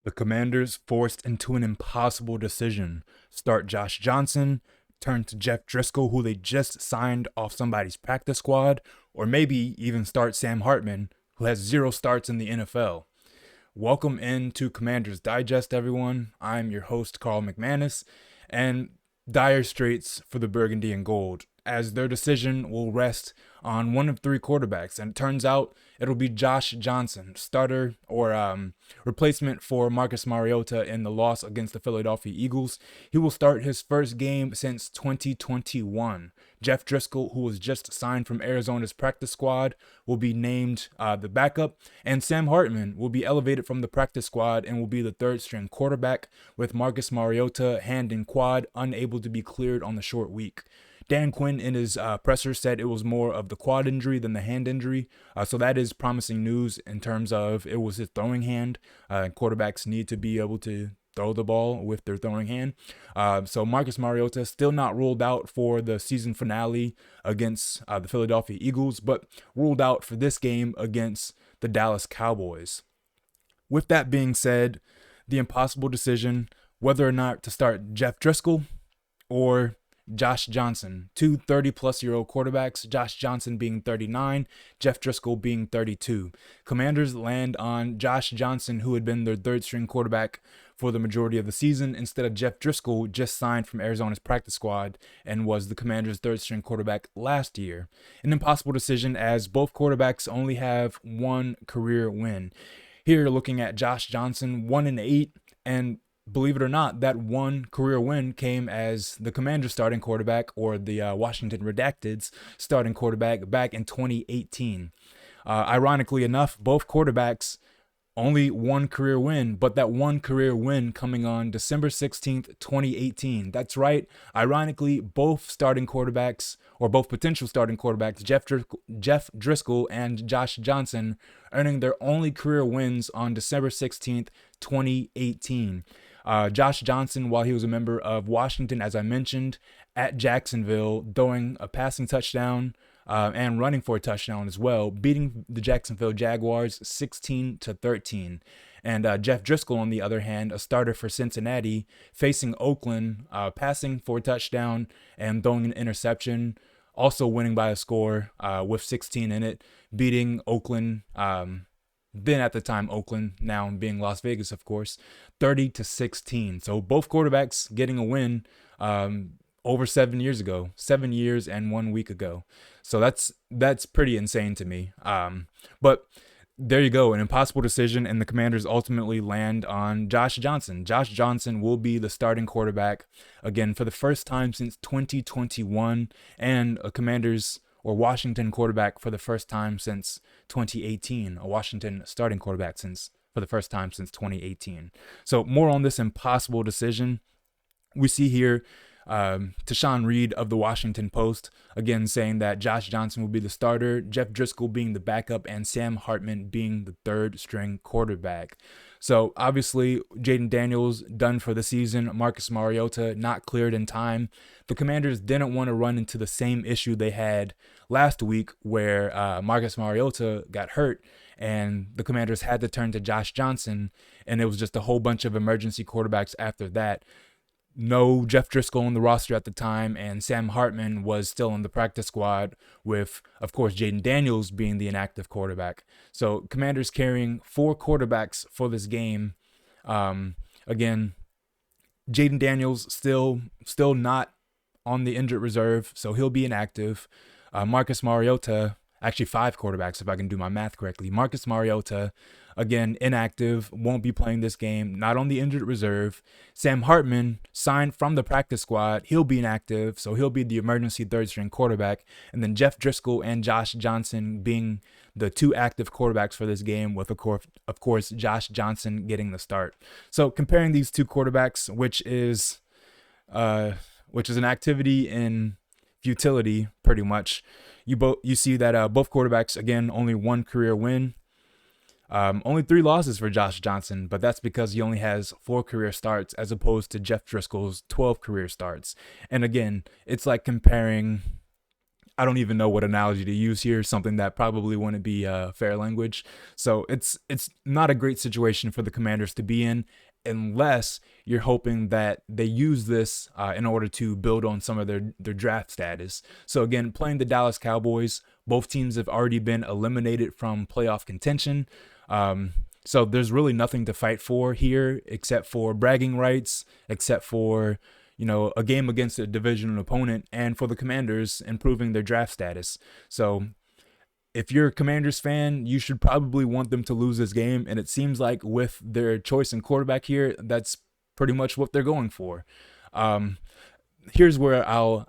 The Commanders forced into an impossible decision. Start Josh Johnson, turn to Jeff Driscoll, who they just signed off somebody's practice squad, or maybe even start Sam Hartman, who has 0 starts in the NFL. Welcome into Commanders Digest, everyone. I'm your host, Carl McManus, and dire straits for the Burgundy and Gold, as their decision will rest on one of 3 quarterbacks. And it turns out it'll be Josh Johnson, starter or replacement for Marcus Mariota in the loss against the Philadelphia Eagles. He will start his first game since 2021. Jeff Driscoll, who was just signed from Arizona's practice squad, will be named the backup, and Sam Hartman will be elevated from the practice squad and will be the 3rd string quarterback, with Marcus Mariota, hand and quad, unable to be cleared on the short week. Dan Quinn in his presser said it was more of the quad injury than the hand injury. So that is promising news in terms of it was his throwing hand. Quarterbacks need to be able to throw the ball with their throwing hand. So Marcus Mariota still not ruled out for the season finale against the Philadelphia Eagles, but ruled out for this game against the Dallas Cowboys. With that being said, the impossible decision whether or not to start Jeff Driscoll or Josh Johnson, 2 30-plus-year-old quarterbacks, Josh Johnson being 39, Jeff Driscoll being 32. Commanders land on Josh Johnson, who had been their 3rd string quarterback for the majority of the season, instead of Jeff Driscoll, just signed from Arizona's practice squad and was the Commanders' 3rd string quarterback last year. An impossible decision, as both quarterbacks only have 1 career win. Here, looking at Josh Johnson, 1-8, and believe it or not, that 1 career win came as the Commanders starting quarterback, or the Washington Redacted's starting quarterback, back in 2018. Ironically enough, both quarterbacks only 1 career win, but that 1 career win coming on December 16th, 2018. That's right. Ironically, both starting quarterbacks, or both potential starting quarterbacks, Jeff Driscoll and Josh Johnson, earning their only career wins on December 16th, 2018. Josh Johnson, while he was a member of Washington, as I mentioned, at Jacksonville, throwing a passing touchdown and running for a touchdown as well, beating the Jacksonville Jaguars 16-13. And Jeff Driscoll, on the other hand, a starter for Cincinnati, facing Oakland, passing for a touchdown and throwing an interception, also winning by a score with 16 in it, beating Oakland, then at the time Oakland, now being Las Vegas, of course, 30-16. So both quarterbacks getting a win over 7 years ago, 7 years and 1 week ago. So that's pretty insane to me. But there you go, an impossible decision, and the Commanders ultimately land on Josh Johnson. Josh Johnson will be the starting quarterback again for the first time since 2021, and a Commanders or Washington quarterback for the first time since 2018. A Washington starting quarterback for the first time since 2018. So more on this impossible decision. We see here Tashawn Reed of the Washington Post again saying that Josh Johnson will be the starter, Jeff Driscoll being the backup, and Sam Hartman being the 3rd string quarterback. So obviously Jayden Daniels done for the season, Marcus Mariota not cleared in time. The Commanders didn't want to run into the same issue they had last week, where Marcus Mariota got hurt and the Commanders had to turn to Josh Johnson, and it was just a whole bunch of emergency quarterbacks after that. No Jeff Driscoll on the roster at the time, and Sam Hartman was still on the practice squad, with, of course, Jayden Daniels being the inactive quarterback. So Commanders carrying 4 quarterbacks for this game. Again, Jayden Daniels still not on the injured reserve, so he'll be inactive. Marcus Mariota, actually 5 quarterbacks if I can do my math correctly. Marcus Mariota, again, inactive, won't be playing this game, not on the injured reserve. Sam Hartman, signed from the practice squad, he'll be inactive, so he'll be the emergency 3rd string quarterback. And then Jeff Driscoll and Josh Johnson being the 2 active quarterbacks for this game, with, of course, Josh Johnson getting the start. So comparing these 2 quarterbacks, which is an activity in futility, pretty much. You see that both quarterbacks, again, only 1 career win. Only 3 losses for Josh Johnson, but that's because he only has 4 career starts as opposed to Jeff Driscoll's 12 career starts. And again, it's like comparing I don't even know what analogy to use here, something that probably wouldn't be fair language. So it's not a great situation for the Commanders to be in, unless you're hoping that they use this in order to build on some of their draft status. So again, playing the Dallas Cowboys, both teams have already been eliminated from playoff contention. So there's really nothing to fight for here except for bragging rights, except for, a game against a divisional opponent, and for the Commanders improving their draft status. So if you're a Commanders fan, you should probably want them to lose this game. And it seems like with their choice in quarterback here, that's pretty much what they're going for. Here's where I'll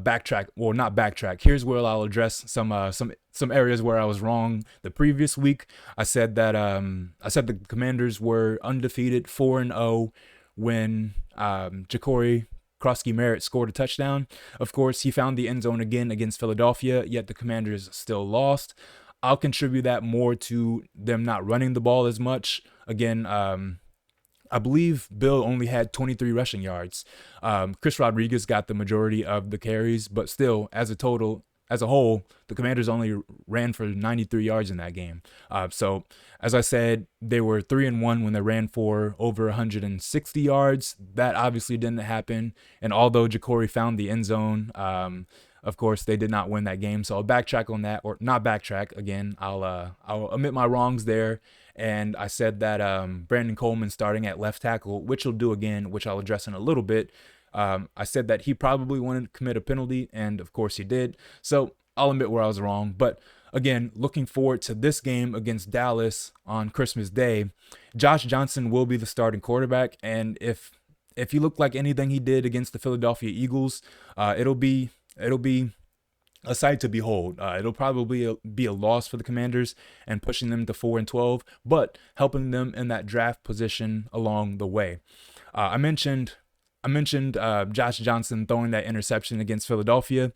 backtrack. Well, not backtrack. Here's where I'll address some areas where I was wrong. The previous week, I said that the Commanders were undefeated, 4-0, when Ja'Cory Krosky-Merritt scored a touchdown. Of course, he found the end zone again against Philadelphia, yet the Commanders still lost. I'll contribute that more to them not running the ball as much. Again, I believe Bill only had 23 rushing yards. Chris Rodriguez got the majority of the carries, but still, as a whole, the Commanders only ran for 93 yards in that game. So, as I said, they were 3-1 when they ran for over 160 yards. That obviously didn't happen. And although Ja'Cory found the end zone, of course, they did not win that game. So I'll backtrack on that, or not backtrack again. I'll admit my wrongs there. And I said that Brandon Coleman starting at left tackle, which he'll do again, which I'll address in a little bit. I said that he probably wanted to commit a penalty, and of course he did. So I'll admit where I was wrong. But again, looking forward to this game against Dallas on Christmas Day. Josh Johnson will be the starting quarterback, and if he looked like anything he did against the Philadelphia Eagles, it'll be a sight to behold. It'll probably be a loss for the Commanders and pushing them to 4-12, but helping them in that draft position along the way. I mentioned Josh Johnson throwing that interception against Philadelphia.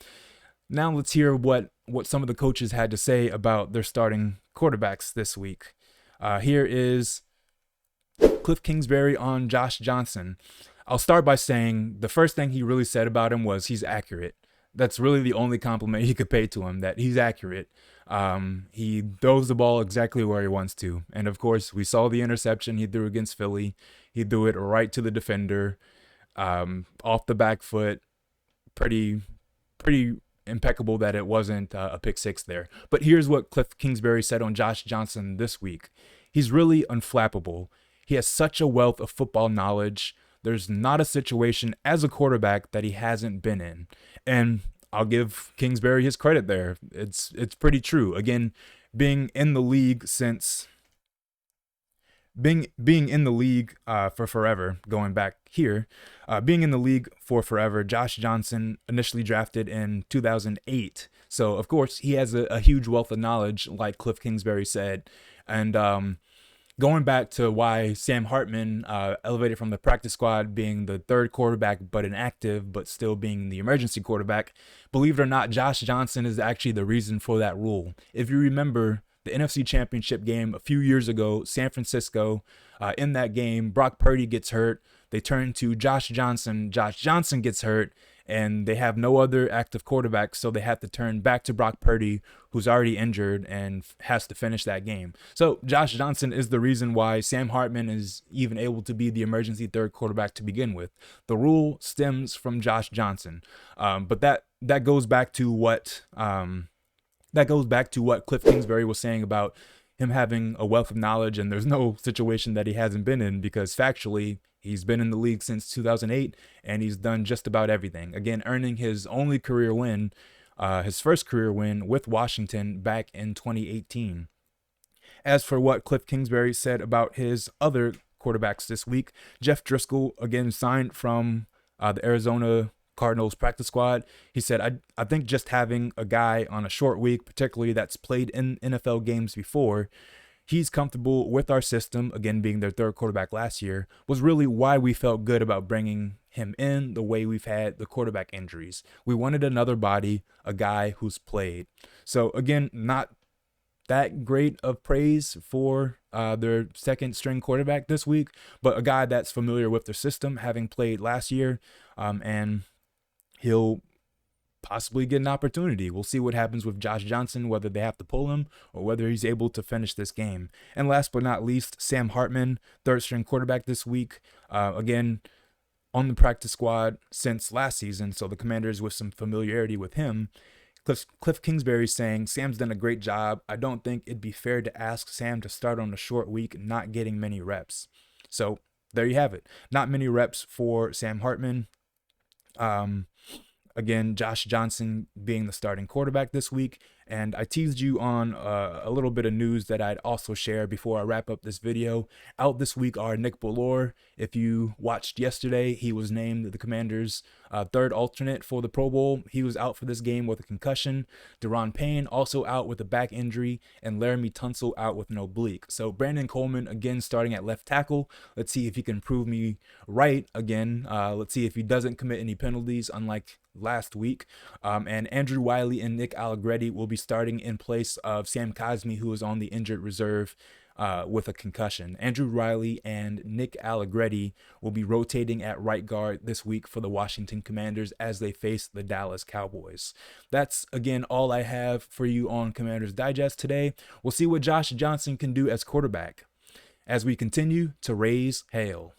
Now let's hear what some of the coaches had to say about their starting quarterbacks this week. Here is Cliff Kingsbury on Josh Johnson. I'll start by saying the first thing he really said about him was he's accurate. That's really the only compliment he could pay to him, that he's accurate. He throws the ball exactly where he wants to. And of course, we saw the interception he threw against Philly. He threw it right to the defender, off the back foot. Pretty impeccable that it wasn't a pick six there. But here's what Cliff Kingsbury said on Josh Johnson this week. He's really unflappable. He has such a wealth of football knowledge. There's not a situation as a quarterback that he hasn't been in. And I'll give Kingsbury his credit there. It's pretty true. Again, being in the league for forever, going back here, being in the league for forever, Josh Johnson initially drafted in 2008. So, of course, he has a huge wealth of knowledge, like Cliff Kingsbury said. And going back to why Sam Hartman elevated from the practice squad being the third quarterback, but inactive, but still being the emergency quarterback, believe it or not, Josh Johnson is actually the reason for that rule. If you remember the NFC Championship game a few years ago, San Francisco, in that game, Brock Purdy gets hurt. They turn to Josh Johnson. Josh Johnson gets hurt, and they have no other active quarterback, so they have to turn back to Brock Purdy, who's already injured and has to finish that game. So Josh Johnson is the reason why Sam Hartman is even able to be the emergency third quarterback to begin with. The rule stems from Josh Johnson, but that goes back to what Cliff Kingsbury was saying about him having a wealth of knowledge, and there's no situation that he hasn't been in, because factually, he's been in the league since 2008, and he's done just about everything. Again, earning his only career win, his first career win with Washington back in 2018. As for what Cliff Kingsbury said about his other quarterbacks this week, Jeff Driscoll, again, signed from the Arizona Cardinals practice squad. He said, I think just having a guy on a short week, particularly that's played in NFL games before, he's comfortable with our system, again, being their third quarterback last year, was really why we felt good about bringing him in the way we've had the quarterback injuries. We wanted another body, a guy who's played. So again, not that great of praise for their second string quarterback this week, but a guy that's familiar with their system, having played last year, and he'll possibly get an opportunity. We'll see what happens with Josh Johnson, whether they have to pull him or whether he's able to finish this game. And last but not least, Sam Hartman, third string quarterback this week. Again, on the practice squad since last season, so the Commanders with some familiarity with him. Cliff Kingsbury saying, Sam's done a great job. I don't think it'd be fair to ask Sam to start on a short week, not getting many reps. So there you have it. Not many reps for Sam Hartman. Again, Josh Johnson being the starting quarterback this week. And I teased you on a little bit of news that I'd also share before I wrap up this video. Out this week are Nick Bellore. If you watched yesterday, he was named the Commanders' third alternate for the Pro Bowl. He was out for this game with a concussion. Deron Payne also out with a back injury, and Laramie Tunsil out with an oblique. So Brandon Coleman again starting at left tackle. Let's see if he can prove me right again. Let's see if he doesn't commit any penalties, unlike last week. And Andrew Wiley and Nick Allegretti will be starting in place of Sam Cosmi, who is on the injured reserve with a concussion. Andrew Wiley and Nick Allegretti will be rotating at right guard this week for the Washington Commanders as they face the Dallas Cowboys. That's, again, all I have for you on Commanders Digest today. We'll see what Josh Johnson can do as quarterback as we continue to raise hail.